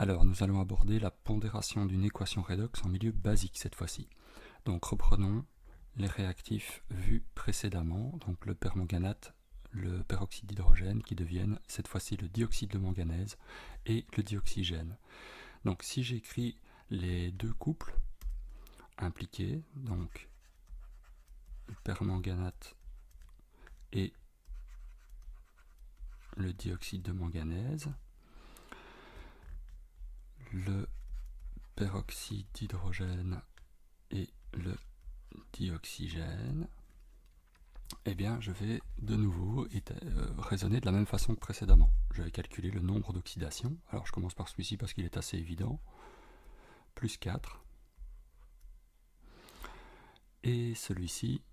Alors, nous allons aborder la pondération d'une équation redox en milieu basique cette fois-ci. Donc, reprenons les réactifs vus précédemment, donc le permanganate, le peroxyde d'hydrogène qui deviennent cette fois-ci le dioxyde de manganèse et le dioxygène. Donc, si j'écris les deux couples impliqués, donc le permanganate et le dioxyde de manganèse, le peroxyde d'hydrogène et le dioxygène, eh bien je vais de nouveau raisonner de la même façon que précédemment. Je vais calculer le nombre d'oxydations. Alors je commence par celui-ci parce qu'il est assez évident. Plus 4. Et celui-ci,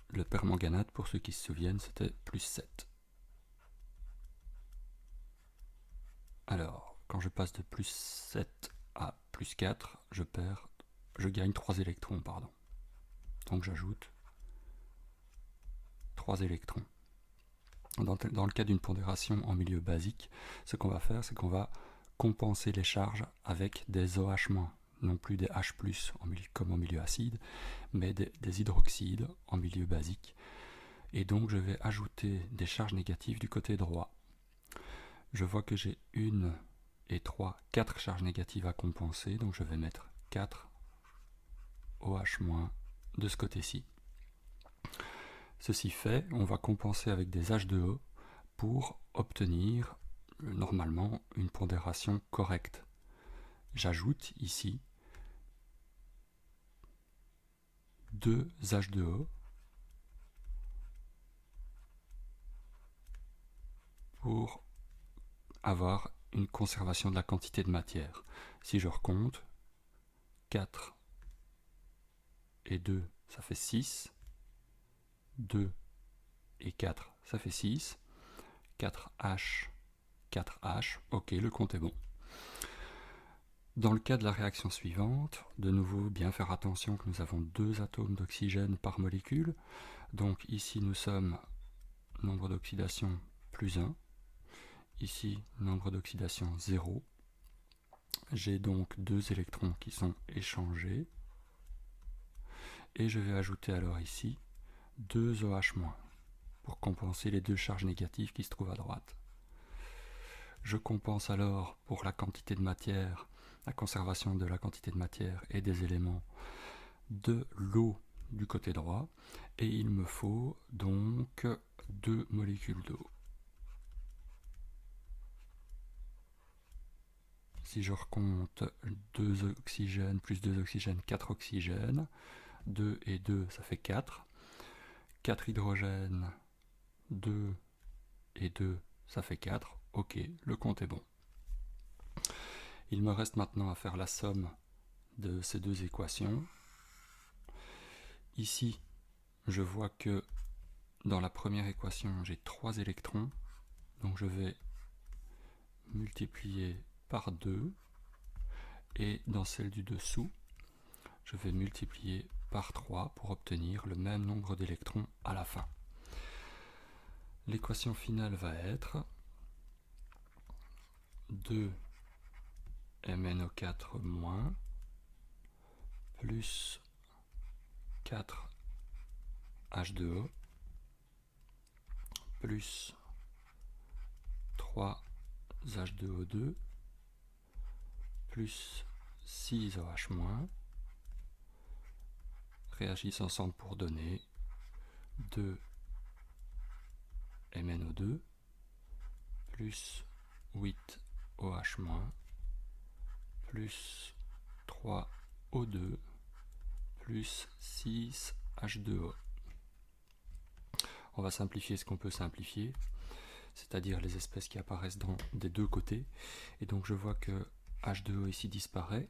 le permanganate, pour ceux qui se souviennent, c'était plus 7. Alors, quand je passe de plus 7 à plus 4, je gagne 3 électrons, pardon. Donc j'ajoute 3 électrons. Dans le cas d'une pondération en milieu basique, ce qu'on va faire, c'est qu'on va compenser les charges avec des OH-, non plus des H+, comme en milieu acide, mais des hydroxydes en milieu basique. Et donc je vais ajouter des charges négatives du côté droit. Je vois que j'ai 1 et 3, 4 charges négatives à compenser, donc je vais mettre 4 OH- de ce côté-ci. Ceci fait, on va compenser avec des H2O pour obtenir normalement une pondération correcte. J'ajoute ici 2 H2O pour avoir une conservation de la quantité de matière. Si je recompte, 4 et 2, ça fait 6. 2 et 4, ça fait 6. 4H, 4H, ok, le compte est bon. Dans le cas de la réaction suivante, de nouveau, bien faire attention que nous avons 2 atomes d'oxygène par molécule. Donc ici, nous sommes nombre d'oxydation plus 1. Ici, nombre d'oxydation 0. J'ai donc 2 électrons qui sont échangés. Et je vais ajouter alors ici 2 OH- pour compenser les 2 charges négatives qui se trouvent à droite. Je compense alors pour la quantité de matière, la conservation de la quantité de matière et des éléments de l'eau du côté droit, et il me faut donc 2 molécules d'eau. Si je recompte 2 oxygènes plus 2 oxygènes, 4 oxygènes, 2 et 2 ça fait 4, 4 hydrogènes, 2 et 2 ça fait 4, ok, le compte est bon. Il me reste maintenant à faire la somme de ces deux équations. Ici, je vois que dans la première équation, j'ai 3 électrons, donc je vais multiplier par 2, et dans celle du dessous, je vais multiplier par 3 pour obtenir le même nombre d'électrons à la fin. L'équation finale va être 2MnO4- plus 4H2O plus 3H2O2 plus 6 OH-, réagissent ensemble pour donner 2MnO2 plus 8 OH- plus 3O2 plus 6 H2O. On va simplifier ce qu'on peut simplifier, c'est-à-dire les espèces qui apparaissent des deux côtés. Et donc je vois que H2O ici disparaît.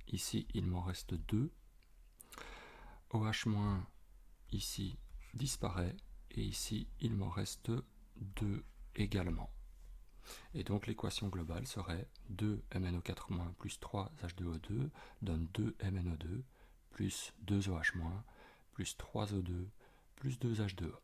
Ici, il m'en reste 2. OH- ici disparaît. Et ici, il m'en reste 2 également. Et donc l'équation globale serait 2MnO4- plus 3H2O2 donne 2MnO2 plus 2OH- plus 3O2 plus 2H2O.